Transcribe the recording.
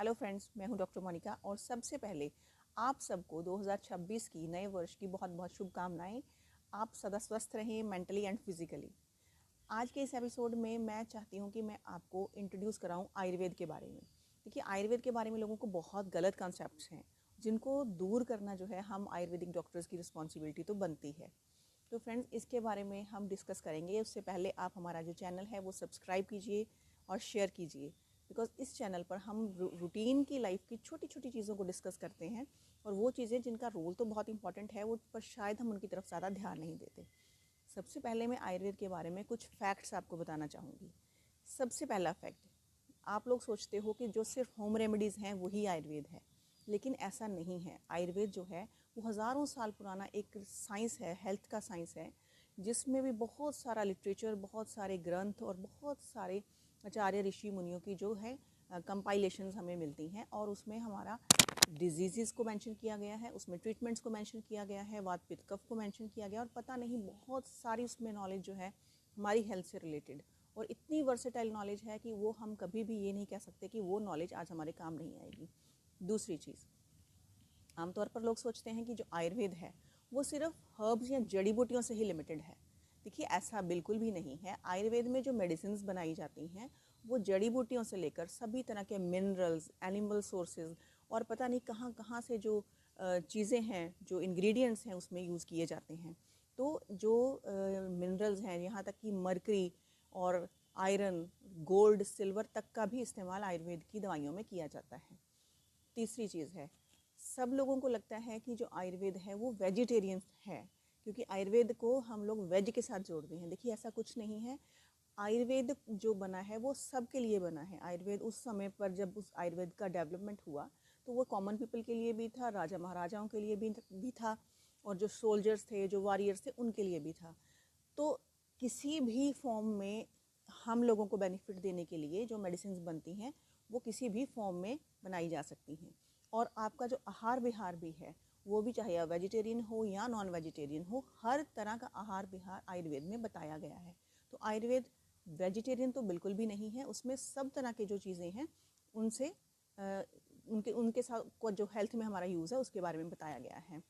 Hello friends, मैं हूं doctor Monika और सबसे पहले आप सबको 2026 की नए वर्ष की बहुत बहुत शुभकामनाएं। आप सदा स्वस्थ रहें मेंटली एंड फिजिकली। आज के इस एपिसोड में मैं चाहती हूं कि मैं आपको इंट्रोड्यूस कराऊं आयुर्वेद के बारे में। देखिए, आयुर्वेद के बारे में लोगों को बहुत गलत कॉन्सेप्ट्स हैं, जिनको दूर करना जो है हम आयुर्वेदिक डॉक्टर्स की रिस्पॉन्सिबिलिटी तो बनती है। तो फ्रेंड्स, इसके बारे में हम डिस्कस करेंगे। उससे पहले आप हमारा जो चैनल है वो सब्सक्राइब कीजिए और शेयर कीजिए, बिकॉज इस चैनल पर हम रूटीन की लाइफ की छोटी छोटी चीज़ों को डिस्कस करते हैं, और वो चीज़ें जिनका रोल तो बहुत इंपॉर्टेंट है वो पर शायद हम उनकी तरफ ज़्यादा ध्यान नहीं देते। सबसे पहले मैं आयुर्वेद के बारे में कुछ फैक्ट्स आपको बताना चाहूँगी। सबसे पहला फैक्ट, आप लोग सोचते हो कि जो सिर्फ होम रेमेडीज़ हैं वही आयुर्वेद है, लेकिन ऐसा नहीं है। आयुर्वेद जो है वो हज़ारों साल पुराना एक साइंस है, हेल्थ का साइंस है, जिसमें भी बहुत सारा लिटरेचर, बहुत सारे ग्रंथ और बहुत सारे आचार्य ऋषि मुनियों की जो है कंपाइलेशंस हमें मिलती हैं, और उसमें हमारा डिजीज़ को मेंशन किया गया है, उसमें ट्रीटमेंट्स को मेंशन किया गया है, वात पित्त कफ को मेंशन किया गया, और पता नहीं बहुत सारी उसमें नॉलेज जो है हमारी हेल्थ से रिलेटेड, और इतनी वर्सेटाइल नॉलेज है कि वो हम कभी भी ये नहीं कह सकते कि वो नॉलेज आज हमारे काम नहीं आएगी। दूसरी चीज़, आमतौर पर लोग सोचते हैं कि जो आयुर्वेद है वो सिर्फ हर्ब्स या जड़ी बूटियों से ही लिमिटेड है। देखिए, ऐसा बिल्कुल भी नहीं है। आयुर्वेद में जो मेडिसिन्स बनाई जाती हैं वो जड़ी बूटियों से लेकर सभी तरह के मिनरल्स, एनिमल सोर्सेज और पता नहीं कहाँ कहाँ से जो चीज़ें हैं, जो इंग्रेडिएंट्स हैं उसमें यूज़ किए जाते हैं। तो जो मिनरल्स हैं, यहाँ तक कि मरकरी और आयरन, गोल्ड, सिल्वर तक का भी इस्तेमाल आयुर्वेद की दवाइयों में किया जाता है। तीसरी चीज़ है, सब लोगों को लगता है कि जो आयुर्वेद है वो वेजिटेरियन है, क्योंकि आयुर्वेद को हम लोग वेज के साथ जोड़ते हैं। देखिए, ऐसा कुछ नहीं है। आयुर्वेद जो बना है वो सब के लिए बना है। आयुर्वेद उस समय पर जब उस आयुर्वेद का डेवलपमेंट हुआ तो वो कॉमन पीपल के लिए भी था, राजा महाराजाओं के लिए भी था, और जो सोल्जर्स थे, जो वॉरियर्स थे, उनके लिए भी था। तो किसी भी फॉर्म में हम लोगों को बेनिफिट देने के लिए जो मेडिसिन बनती हैं वो किसी भी फॉर्म में बनाई जा सकती हैं। और आपका जो आहार विहार भी है वो भी, चाहे वेजिटेरियन हो या नॉन वेजिटेरियन हो, हर तरह का आहार विहार आयुर्वेद में बताया गया है। तो आयुर्वेद वेजिटेरियन तो बिल्कुल भी नहीं है। उसमें सब तरह के जो चीज़ें हैं उनसे उनके साथ जो हेल्थ में हमारा यूज़ है उसके बारे में बताया गया है।